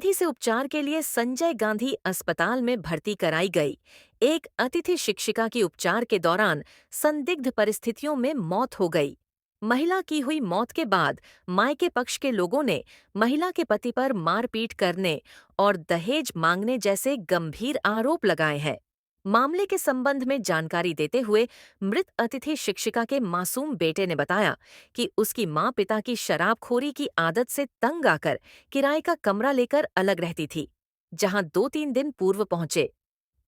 गतिविधि से उपचार के लिए संजय गांधी अस्पताल में भर्ती कराई गई। एक अतिथि शिक्षिका की उपचार के दौरान संदिग्ध परिस्थितियों में मौत हो गई। महिला की हुई मौत के बाद मायके पक्ष के लोगों ने महिला के पति पर मारपीट करने और दहेज मांगने जैसे गंभीर आरोप लगाए हैं। मामले के संबंध में जानकारी देते हुए मृत अतिथि शिक्षिका के मासूम बेटे ने बताया कि उसकी मां पिता की शराबखोरी की आदत से तंग आकर किराए का कमरा लेकर अलग रहती थी, जहां 2-3 दिन पूर्व पहुंचे।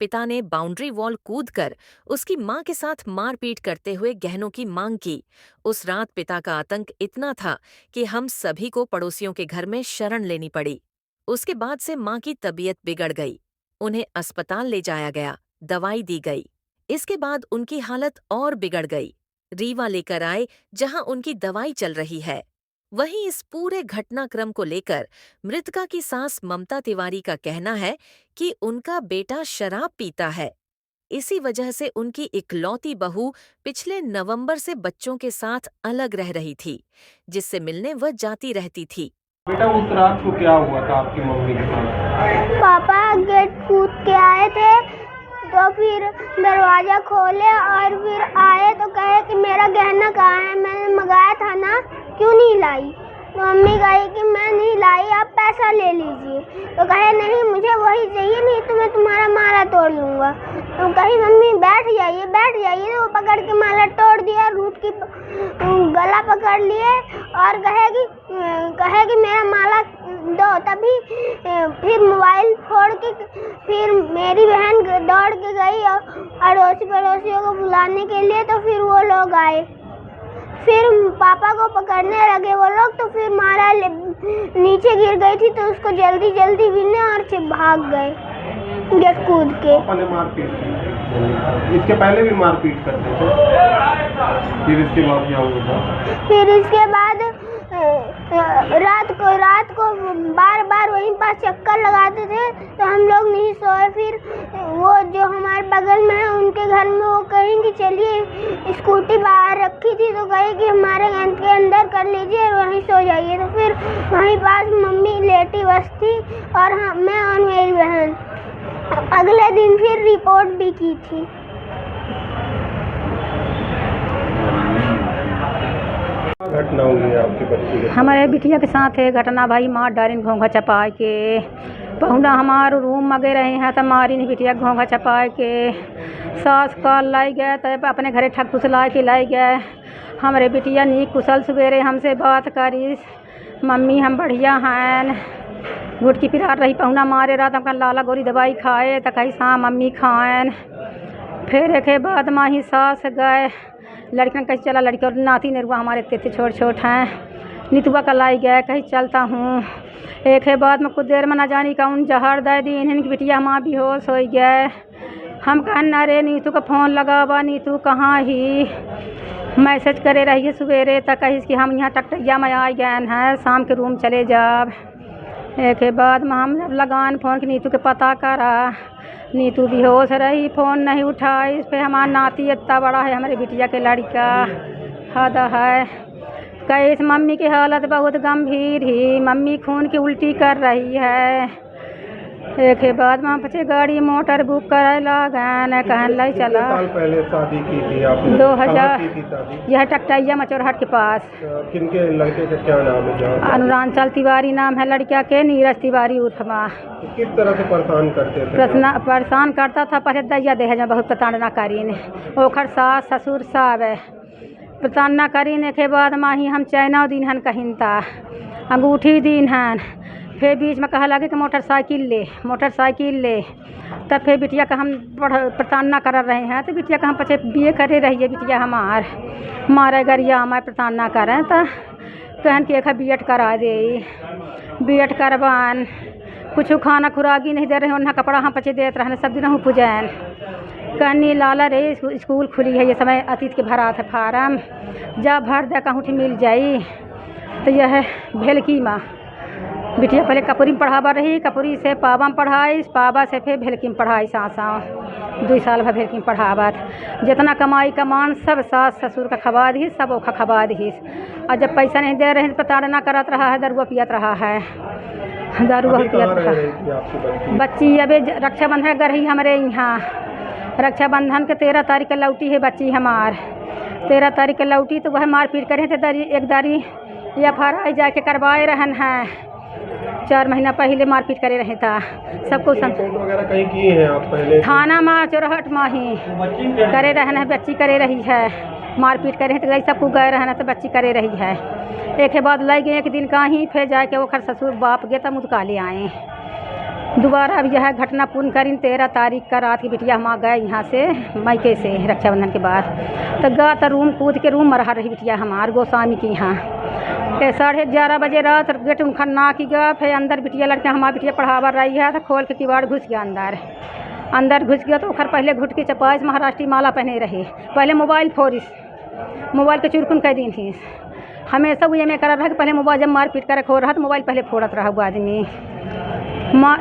पिता ने बाउंड्री वॉल कूदकर उसकी मां के साथ मारपीट करते हुए गहनों की मांग की। उस रात पिता का आतंक इतना था कि हम सभी को पड़ोसियों के घर में शरण लेनी पड़ी। उसके बाद से मां की तबीयत बिगड़ गई। उन्हें अस्पताल ले जाया गया, दवाई दी गई। इसके बाद उनकी हालत और बिगड़ गई। रीवा लेकर आए, जहां उनकी दवाई चल रही है। वहीं इस पूरे घटनाक्रम को लेकर मृतका की सास ममता तिवारी का कहना है कि उनका बेटा शराब पीता है। इसी वजह से उनकी इकलौती बहू पिछले नवंबर से बच्चों के साथ अलग रह रही थी, जिससे मिलने वह जाती रहती थी। बेटा, उस रात को क्या हुआ था आपकी मम्मी के साथ? पापा गेट कूद के आए थे, तो फिर दरवाजा खोले और फिर आए तो कहे कि मेरा गहना कहाँ है, मैंने मंगाया था ना, क्यों नहीं लाई। तो मम्मी कही कि मैं नहीं लाई, आप पैसा ले लीजिए। तो कहे नहीं, मुझे वही चाहिए, नहीं तो मैं तुम्हारा माला तोड़ लूँगा। तो कही मम्मी बैठ जाइए बैठ जाइए। तो वो पकड़ के माला तोड़ दिया, रूट की गला पकड़ लिए और कहे कि मेरा माला दो। तभी फिर मोबाइल फोड़ के फिर मेरी बहन दौड़ के गई और अड़ोसी पड़ोसियों को बुलाने के लिए। तो फिर वो लोग आए, फिर पापा को पकड़ने लगे वो लोग। तो फिर माला नीचे गिर गई थी, तो उसको जल्दी जल्दी बिने और भाग गए गेट कूद के। पापा ने मारपीट की? इसके पहले भी मारपीट करते थे? फिर इसके बाद क्या हुआ था? फिर इसके बाद रात को बार बार वहीं पास चक्कर लगाते थे, तो हम लोग नहीं सोए। फिर वो जो हमारे बगल में है उनके घर में वो कहीं कि चलिए, स्कूटी बाहर रखी थी तो कही कि हमारे घर के अंदर कर लीजिए और वहीं सो जाइए। तो फिर वहीं पास मम्मी लेटी बस थी और मैं और मेरी बहन। अगले दिन फिर रिपोर्ट भी की थी। घटना हुई है आपकी बच्ची के? हमारे बिटिया के साथ है घटना भाई। मार डारिन घोंघा चपा के पहुना हमारे रूम मगे रहे हैं, तो मारी बिटिया घोंघा चपा के सास का लाई गए, तब अपने घरे ठग फुसला के लाई गए। हमारे बिटिया नी कुशल सवेरे हमसे बात करी, मम्मी हम बढ़िया हैं, गुटकी पिरार रही। पहुना मारे रात हमका लाला गोरी दवाई खाए, तो कही हाँ मम्मी खाएन। फिर एक बाद माही सास गए, लड़कियाँ कहीं चला, लड़की और नाती नेरुआ हमारे इतने छोट छोट हैं, नितुआ का लाई गए, कहीं चलता हूँ। एक है बाद में कुछ देर में न जानी कौन जहर दे दी इन्हें, बिटिया माँ बेहोश हो गए। हम कहन अरे नीतू का फ़ोन लगावा, नीतू कहाँ ही, मैसेज करे रहिए सवेरे तक, कहीं कि हम यहाँ टकटैया में आ गए हैं, शाम के रूम चले जाब। एक बाद में हम लगान फ़ोन कि नीतू के पता करा, नीतू बेहोश रही, फ़ोन नहीं उठाई। इस पर हमारा नाती इतना बड़ा है, हमारे बिटिया के लड़का हद है। कहीं मम्मी की हालत बहुत गंभीर ही, मम्मी खून की उल्टी कर रही है। एक बाद में पचे गाड़ी मोटर बुक कराए लागन, कहन लाई चला। साल पहले शादी की थी आपने? 2000 की थी शादी? यह टकटैया मचोरहट के पास। किनके लड़के का क्या नाम है? अनुरांचल तिवारी नाम है लड़किया के, नीरज तिवारी उर्फमा। किस तरह से परेशान करते थे? परेशान करता था, पहले दैया दहेज में बहुत प्रताड़ना करीन, ओखर सास ससुर सब प्रताड़ना करीन। के बाद माही हम चैना दिन हन कहिनता, अंगूठी दिन हन। फिर बीच में कहा लगे कि मोटरसाइकिल ले। तब फिर बिटिया का हम प्रताड़ना कर रहे हैं, तो बिटिया का हम पचे बीए करे रहिए। बिटिया हमार मारे गरिया हमारे प्रताड़ना करें, तो कहन कि एक बीएड करा दे, बीएड करवान। कुछ खाना खुराकी नहीं दे रहे, उन्हें कपड़ा हम पचे देते रहने, सब दिन हम पूजैन। कहनी लाला रे स्कूल खुली है, ये समय अतीत के भरा था फार्म, जब भर दे कहूँ मिल जाई। तो यह भेलकी माँ बिटिया पहले कपूरी में पढ़ावा रही, कपूरी से पावा में पढ़ाई, पावा से फिर भेलकी में पढ़ाई। सास 2 साल भर भेलकी में पढ़ावत, जितना कमाई कमान सब सास ससुर का खबा दी, सब ओखा खबा दी। और जब पैसा नहीं दे रहे प्रताड़ना करत रहा है, दरुआ पियत रहा है। दारू अभी बहुत कहाँ पियत रह था। रही थी आपकी बच्ची? बच्ची अबे रक्षाबंधन कर रही हमारे यहाँ। रक्षाबंधन के 13 तारीख के लौटी है बच्ची हमार। 13 तारीख के लौटी तो वह मारपीट करे थे एक दारी FIR जाके करवाए रहन हैं। 4 महीना पहले मारपीट करे रहे था सबको रिपोर्ट वगैरह कहीं की हैं आप पहले? थाना में चौराहट में ही करे रहन है। बच्ची करे रही है मारपीट करे तो सब को गए रहन तो बच्ची करे रही है। एक के बाद लग गए एक दिन का ही फिर जाके वो खर ससुर बाप गए तब मुदका ले आए। दोबारा अब यह घटना पूर्ण करीन 13 तारीख का रात की बिटिया हम आ गए यहाँ से मायके से रक्षाबंधन के बाद। तो गा तो रूम कूद के रूम में रहा रही बिटिया हमार गोस्वामी की यहाँ। 11:30 बजे रात गेट खन्ना की गया। फिर अंदर बिटिया लड़के हमारी बिटिया पढ़ावा रही है तो खोल के किवाड़ घुस गया अंदर घुस गया। तो खर पहले घुट के चपाइस महाराष्ट्री माला पहने रहे। पहले मोबाइल फोरिस मोबाइल के चुरकुन कह दी थी। हमेशा वो ये में करा रहा कि पहले मोबाइल जब मारपीट करे खो रहा तो मोबाइल पहले फोड़त रहा वो आदमी।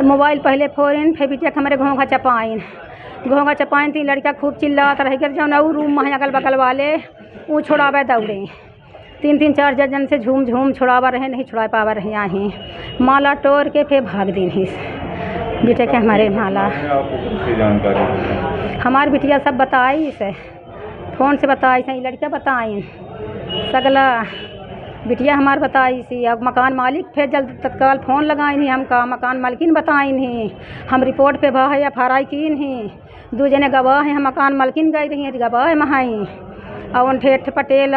मोबाइल पहले फोड़न फिर बिटिया हमारे घोंघा चपाइन थी। लड़का खूब चिल्लात रह गया जो नऊ रूम में अगल बगल वाले वो छुड़ावे दौड़े। 3 4 जन से झूम छुड़ावा रहे नहीं छुड़ा पावा रहे यहाँ माला तोड़ के फिर भाग दी ही बेटे के हमारे माला। हमारी बिटिया सब बताई से फ़ोन से बताई से लड़कियाँ बताई सगला बिटिया हमार बताई सी। अब मकान मालिक फिर जल्द तत्काल फ़ोन लगाई नहीं हमका। मकान मालकिन बताई नहीं हम रिपोर्ट पे भा है FIR की नहीं। 2 जने गवाह हैं हम मकान मालकिन गई रही हैं गवाह है महाई और उन ठेठ पटेल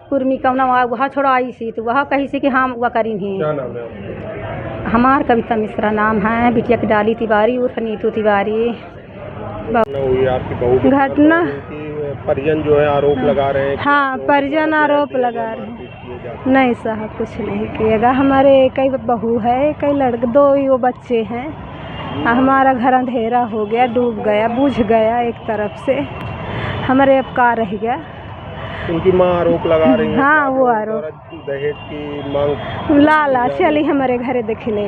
कुर्मी कौना वहाँ छोड़ाई सी तो वह कही सी कि हाँ वह करी नहीं। क्या नाम है आपका? हमार कविता मिश्रा नाम है। बिटिया की डाली तिवारी उर्फ नीतू तिवारी। हुई आपकी बहू के साथ घटना उनकी परिजन जो है आरोप लगा रहे हैं। हाँ परिजन आरोप लगा रहे हैं। नहीं साहब कुछ नहीं किएगा। हमारे कई बहू है कई लड़के 2 ही वो बच्चे हैं। हमारा घर अंधेरा हो गया डूब गया बुझ गया एक तरफ से हमारे अब का रह गया। उनकी माँ आरोप लगा रही है। हाँ वो आरोप दहेज की मांग लाला चली हमारे घरे देख ले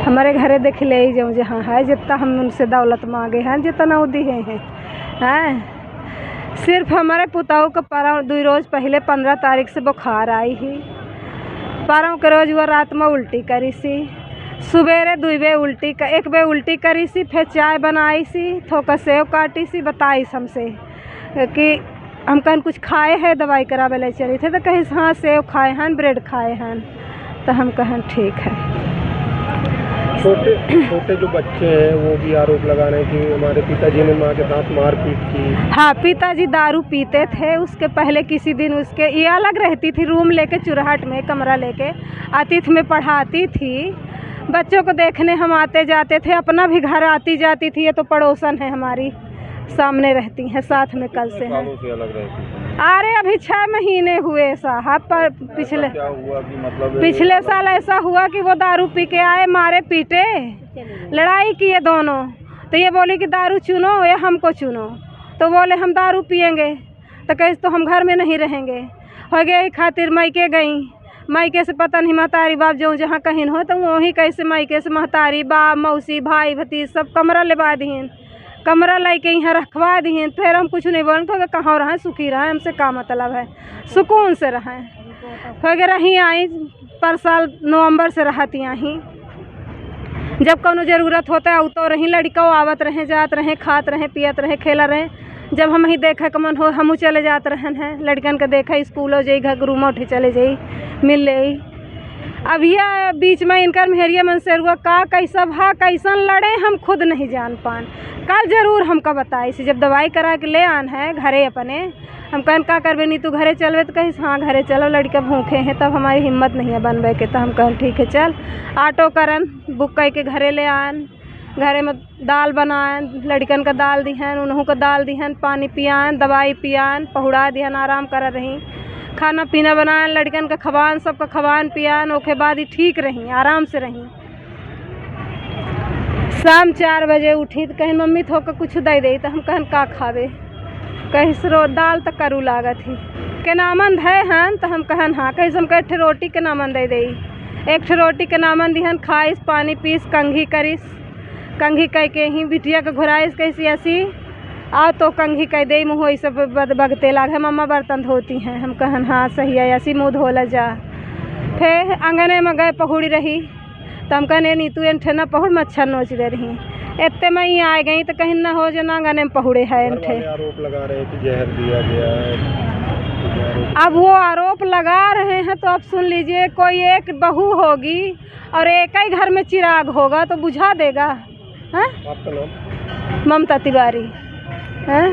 हमारे घरे देख ले जो जहाँ है जितना हम उनसे दौलत मांगे हैं जितना वो दिए हैं। सिर्फ हमारे पुताऊ का पारा 2 रोज़ पहले 15 तारीख से बुखार आई ही। पारों के रोज़ वो रात में उल्टी करी सी। सवेरे 2 बे उल्टी एक बे उल्टी करी सी फिर चाय बनाई सी थोका सेव काटी सी बताई हमसे कि हम कहीं कुछ खाए हैं दवाई करावे ले चले थे तो कहीं हाँ सेव खाए हैं ब्रेड खाए हैं तो हम कहें ठीक है। छोटे जो बच्चे हैं वो भी आरोप लगा रहे हैं कि हमारे पिताजी ने माँ के साथ मारपीट की। हाँ पिताजी दारू पीते थे। उसके पहले किसी दिन उसके ये अलग रहती थी रूम लेके चुराहट में कमरा लेके अतिथि में पढ़ाती थी। बच्चों को देखने हम आते जाते थे। अपना भी घर आती जाती थी। ये तो पड़ोसन है हमारी सामने रहती हैं साथ में कल से हैं। से अलग रहती थी। अरे अभी 6 महीने हुए साहब पर पिछले क्या हुआ कि मतलब पिछले साल ऐसा हुआ कि वो दारू पी के आए मारे पीटे लड़ाई किए दोनों। तो ये बोले कि दारू चुनो या हमको चुनो तो बोले हम दारू पियेंगे तो कैसे तो हम घर में नहीं रहेंगे। हो गए खातिर मायके गई। मायके से पता नहीं महतारी बाप जो जहाँ कहीं हो तो वहीं कैसे मायके से महतारी बाप मौसी भाई भतीज सब कमरा लेवा दीन कमरा लेके यहाँ रखवा दीन। फिर हम कुछ नहीं बोलें तो कहाँ रहें सुखी रहें हमसे का मतलब है सुकून से रहें। फिर रही आई पर साल नवंबर से रहती यहाँ जब कोनो ज़रूरत होता है तो रही लड़का आवत रहे जात रहे खात रहे पियत रहे खेला रहे। जब हम ही देखा कि मन हो हम चले जाते रहन हैं लड़कन के देखा स्कूलों जाई घर रूमों उठे चले जाई मिल ले। अब यह बीच में इनकर मेहरिया मन से हुआ का कैसा भा कैसन लड़े हम खुद नहीं जान पान। कल जरूर हमका बताई से जब दवाई करा के ले आन है घरे अपने हम कहन का करबे नहीं तू घरे चलबे तो कहीं हाँ घरे चलो लड़का भूखे हैं तब हमारी हिम्मत नहीं है बनबे के। तो हम कहन ठीक है चल ऑटो करन बुक करके घरे ले आन। घरे में दाल बनाएं लड़कन का दाल दिहन उन्हों को दाल दिहन पानी पियान दवाई पियान पहुड़ा दिहन आराम कर रही खाना पीना बनाएं लड़कन का खवान सबका खवान पियान ओके बाद ही ठीक रही आराम से रही। शाम 4 बजे उठी तो कहीं मम्मी थोक कुछ दे दे तो हम कहन का खावे कहीं सरो दाल तक करू लागत ही के नामन है हन तो हम कहन हाँ कैसे हम कहे रोटी के नामन दे दे। एक रोटी के नामन दिहन खाइस पानी पीस कंघी करिस कंघी कह के ही बिटिया के घुराइस कैसी ऐसी आओ तो कंघी कह दे मुँह सब बगते लागे मम्मा बर्तन धोती हैं। हम कहन हाँ सही है ऐसी मुँह धोला जा। फिर आंगने में गए पहुड़ी रही तो हम कहने नहीं तू एंठे ना पहुड़ मच्छर नोच दे रही इतने में ही आ गई तो कहीं ना हो जो ना गाने में पहुड़े है एंठे। आरोप लगा रहे हैं कि जहर दिया गया है। अब वो आरोप लगा रहे हैं तो अब सुन लीजिए, कोई एक बहू होगी और एक ही घर में चिराग होगा तो बुझा देगा। हैं? आपका नाम? ममता तिवारी। हैं?